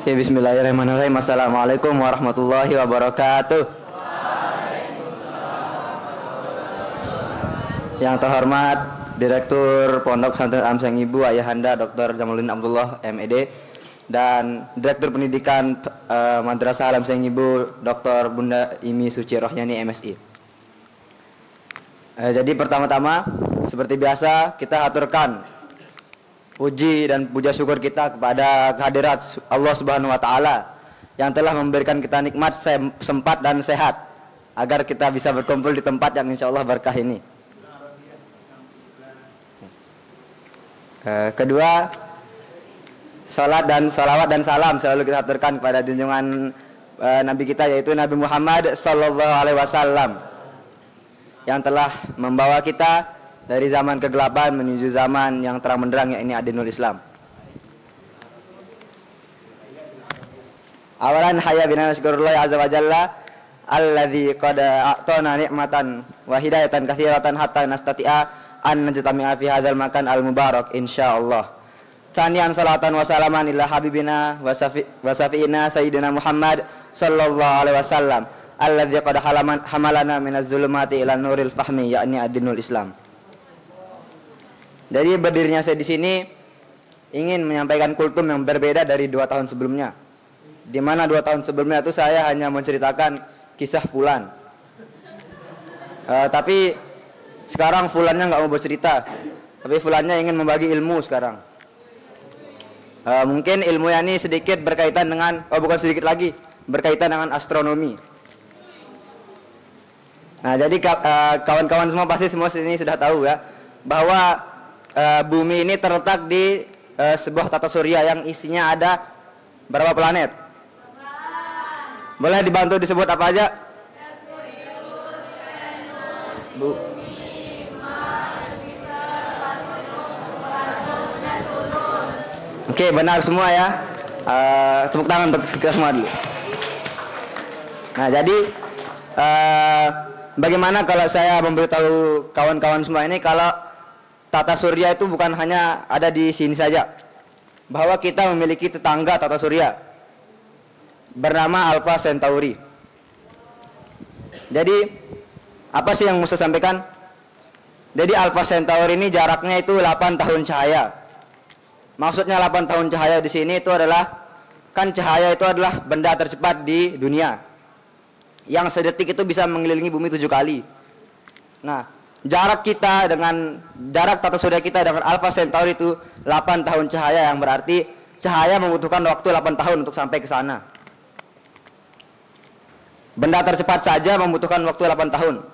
Ya, bismillahirrahmanirrahim. Assalamualaikum warahmatullahi wabarakatuh. Yang terhormat Direktur Pondok Pesantren Amseng Ibu Ayahanda Dr. Jamaluddin Abdullah MED dan Direktur Pendidikan Madrasah Amseng Ibu Dr. Bunda Imi Suci Rohyani MSI. Jadi pertama-tama seperti biasa kita aturkan puji dan puja syukur kita kepada kehadirat Allah Subhanahu wa taala yang telah memberikan kita nikmat sempat dan sehat agar kita bisa berkumpul di tempat yang insya Allah berkah ini. Kedua, salat dan salawat dan salam selalu kita aturkan kepada junjungan Nabi kita, yaitu Nabi Muhammad Sallallahu Alaihi Wasallam, yang telah membawa kita dari zaman kegelapan menuju zaman yang terang benderang, yakni Adinul Islam. Awalan hayya bina syukurullah azza wa jalla alladzi qad a'tana ni'matan wa hidayatan katsiratan hatta nastati'a an najtami'a fi hadzal makan al mubarak insyaallah. Tsaniyan salatan wa salaman ila habibina wa safiina sayyidina Muhammad sallallahu alaihi wasallam alladzi qad hamalana minaz zulumati ila nuril fahmi, yakni Adinul Islam. Jadi berdirinya saya di sini ingin menyampaikan kultum yang berbeda dari 2 tahun sebelumnya, di mana 2 tahun sebelumnya itu saya hanya menceritakan kisah Fulan. Tapi sekarang Fulannya nggak mau bercerita, tapi Fulannya ingin membagi ilmu sekarang. Mungkin ilmunya ini sedikit berkaitan dengan, bukan sedikit lagi, berkaitan dengan astronomi. Nah, jadi kawan-kawan semua pasti semua sini sudah tahu ya, bahwa bumi ini terletak di sebuah tata surya yang isinya ada berapa planet? Boleh dibantu disebut apa aja? Bu. Oke, benar semua ya. Tepuk tangan untuk kita semua dulu. Nah, jadi bagaimana kalau saya memberitahu kawan-kawan semua ini kalau tata surya itu bukan hanya ada di sini saja, bahwa kita memiliki tetangga tata surya bernama Alpha Centauri. Jadi apa sih yang mau saya sampaikan? Jadi Alpha Centauri ini jaraknya itu 8 tahun cahaya. Maksudnya 8 tahun cahaya di sini itu adalah, kan cahaya itu adalah benda tercepat di dunia, yang sedetik itu bisa mengelilingi bumi 7 kali. Nah, jarak tata surya kita dengan Alpha Centauri itu 8 tahun cahaya, yang berarti cahaya membutuhkan waktu 8 tahun untuk sampai ke sana. Benda tercepat saja membutuhkan waktu 8 tahun.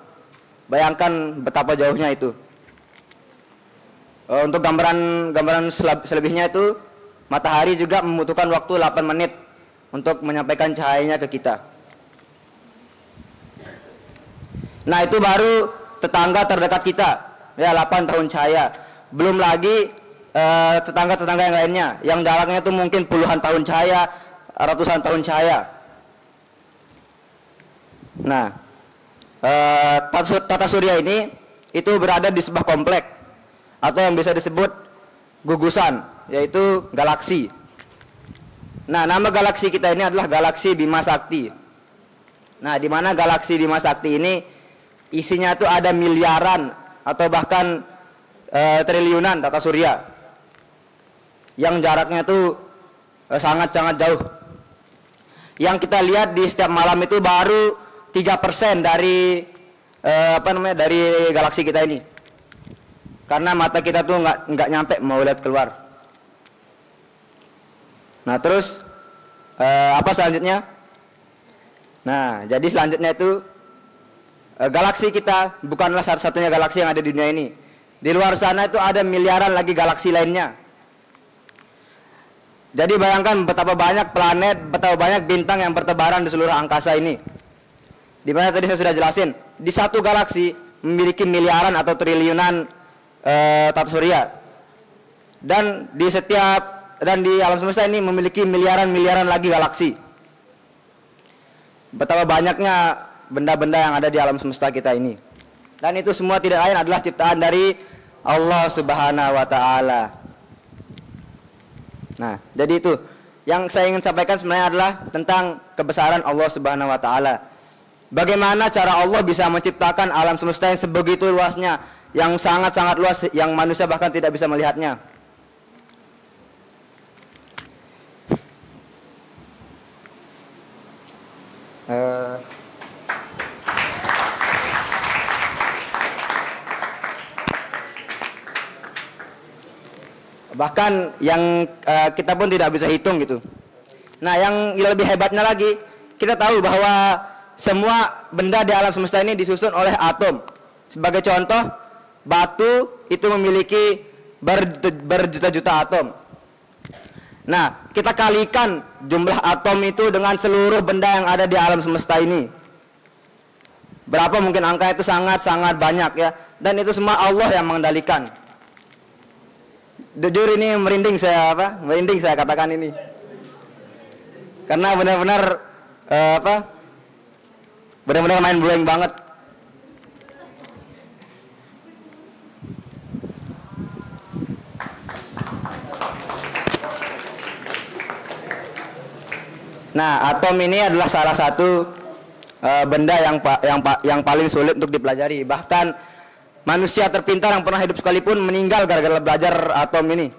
Bayangkan betapa jauhnya itu. Untuk gambaran selebihnya itu, matahari juga membutuhkan waktu 8 menit untuk menyampaikan cahayanya ke kita. Nah, itu baru tetangga terdekat kita, ya, 8 tahun cahaya. Belum lagi tetangga-tetangga yang lainnya yang jaraknya itu mungkin puluhan tahun cahaya, ratusan tahun cahaya. Nah, tata surya ini itu berada di sebuah komplek atau yang bisa disebut gugusan, yaitu galaksi. Nah, nama galaksi kita ini adalah galaksi Bima Sakti. Nah, di mana galaksi Bima Sakti ini isinya tuh ada miliaran atau bahkan triliunan tata surya yang jaraknya tuh sangat-sangat jauh. Yang kita lihat di setiap malam itu baru 3% dari dari galaksi kita ini, karena mata kita tuh nggak nyampe mau lihat keluar. Nah, terus apa selanjutnya? Nah, jadi selanjutnya itu galaksi kita bukanlah satu-satunya galaksi yang ada di dunia ini. Di luar sana itu ada miliaran lagi galaksi lainnya. Jadi bayangkan betapa banyak planet, betapa banyak bintang yang bertebaran di seluruh angkasa ini. Di mana tadi saya sudah jelasin, di satu galaksi memiliki miliaran atau triliunan tata surya. Dan di alam semesta ini memiliki miliaran lagi galaksi. Betapa banyaknya benda-benda yang ada di alam semesta kita ini. Dan itu semua tidak lain adalah ciptaan dari Allah Subhanahu wa taala. Nah, jadi itu yang saya ingin sampaikan sebenarnya adalah tentang kebesaran Allah Subhanahu wa taala. Bagaimana cara Allah bisa menciptakan alam semesta yang sebegitu luasnya, yang sangat-sangat luas, yang manusia bahkan tidak bisa melihatnya. Bahkan yang kita pun tidak bisa hitung gitu. Nah, yang lebih hebatnya lagi, kita tahu bahwa semua benda di alam semesta ini disusun oleh atom. Sebagai contoh, batu itu memiliki berjuta-juta atom. Nah, kita kalikan jumlah atom itu dengan seluruh benda yang ada di alam semesta ini. Berapa mungkin angka itu sangat-sangat banyak ya. Dan itu semua Allah yang mengendalikan. Jujur ini merinding saya katakan ini. Karena benar-benar benar-benar main blowing banget. Nah, atom ini adalah salah satu benda yang paling sulit untuk dipelajari. Bahkan manusia terpintar yang pernah hidup sekalipun meninggal gara-gara belajar atom ini.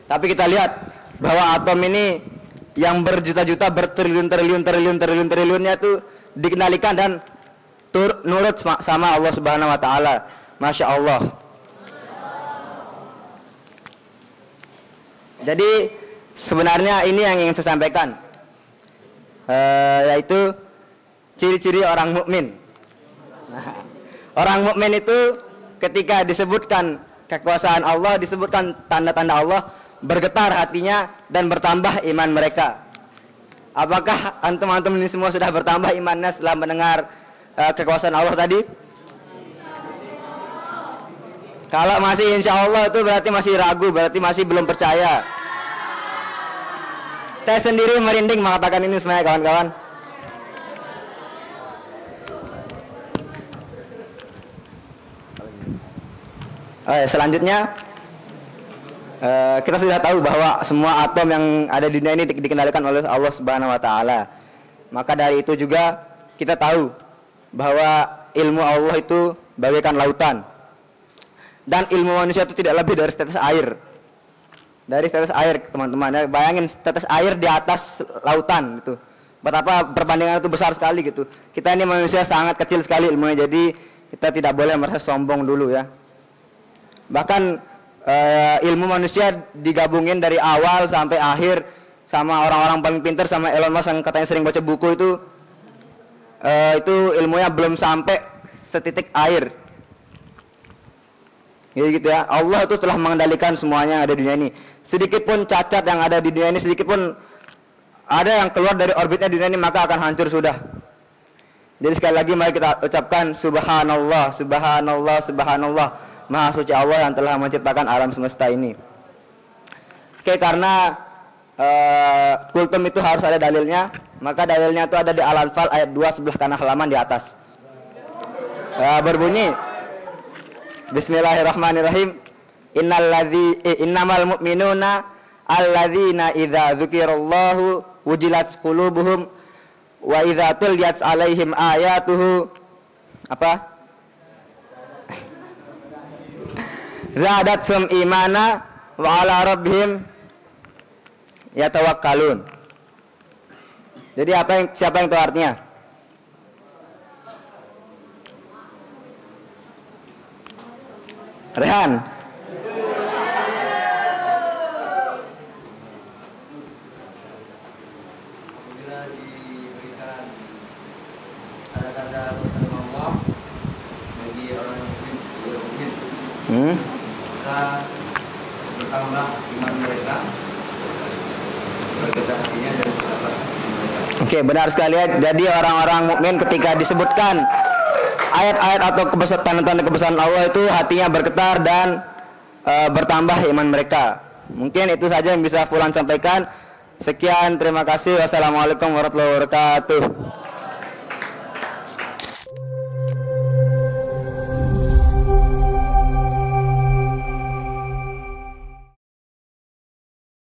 Tapi kita lihat bahwa atom ini yang berjuta-juta, bertriliun-triliunnya itu dikendalikan dan nurut sama Allah Subhanahu wa taala. Masya Allah. Jadi sebenarnya ini yang ingin saya sampaikan, yaitu ciri-ciri orang mukmin. Nah, orang mukmin itu ketika disebutkan kekuasaan Allah, disebutkan tanda-tanda Allah, bergetar hatinya dan bertambah iman mereka. Apakah antum-antum ini semua sudah bertambah imannya setelah mendengar kekuasaan Allah tadi? Kalau masih insya Allah itu berarti masih ragu, berarti masih belum percaya. Saya sendiri merinding mengatakan ini semuanya kawan-kawan. Selanjutnya kita sudah tahu bahwa semua atom yang ada di dunia ini dikendalikan oleh Allah Subhanahu wa taala. Maka dari itu juga kita tahu bahwa ilmu Allah itu bagaikan lautan. Dan ilmu manusia itu tidak lebih dari setetes air. Dari setetes air, teman-teman. Ya, bayangin setetes air di atas lautan gitu. Betapa perbandingan itu besar sekali gitu. Kita ini manusia sangat kecil sekali ilmunya, jadi kita tidak boleh merasa sombong dulu ya. Bahkan ilmu manusia digabungin dari awal sampai akhir sama orang-orang paling pintar, sama Elon Musk yang katanya sering baca buku itu ilmunya belum sampai setitik air. Gitu ya. Allah itu telah mengendalikan semuanya yang ada di dunia ini. Sedikit pun cacat yang ada di dunia ini, sedikit pun ada yang keluar dari orbitnya dunia ini, maka akan hancur sudah. Jadi sekali lagi mari kita ucapkan subhanallah, subhanallah, subhanallah. Maha suci Allah yang telah menciptakan alam semesta ini. Oke, karena kultum itu harus ada dalilnya, maka dalilnya itu ada di Al-Anfal ayat 2 sebelah kanan halaman di atas. Berbunyi, Bismillahirrahmanirrahim. Innamal mu'minuna alladzina idza dzukirallahu wujilat qulubuhum wa idza tuliyat alaihim ayatuhu apa? Zadatsum imana wa ala rabbihim yatawakkalun. Jadi siapa yang tahu artinya? Rehan. Apabila diberikan tanda-tanda bersama Allah bagi orang yang mukmin, maka bertambah iman mereka, bergetar hatinya dan bertambah mereka. Oke, benar sekali ya. Jadi orang-orang mukmin ketika disebutkan ayat-ayat atau tanda-tanda kebesaran Allah itu hatinya bergetar dan bertambah iman mereka. Mungkin itu saja yang bisa Fulan sampaikan. Sekian, terima kasih. Wassalamualaikum warahmatullahi wabarakatuh.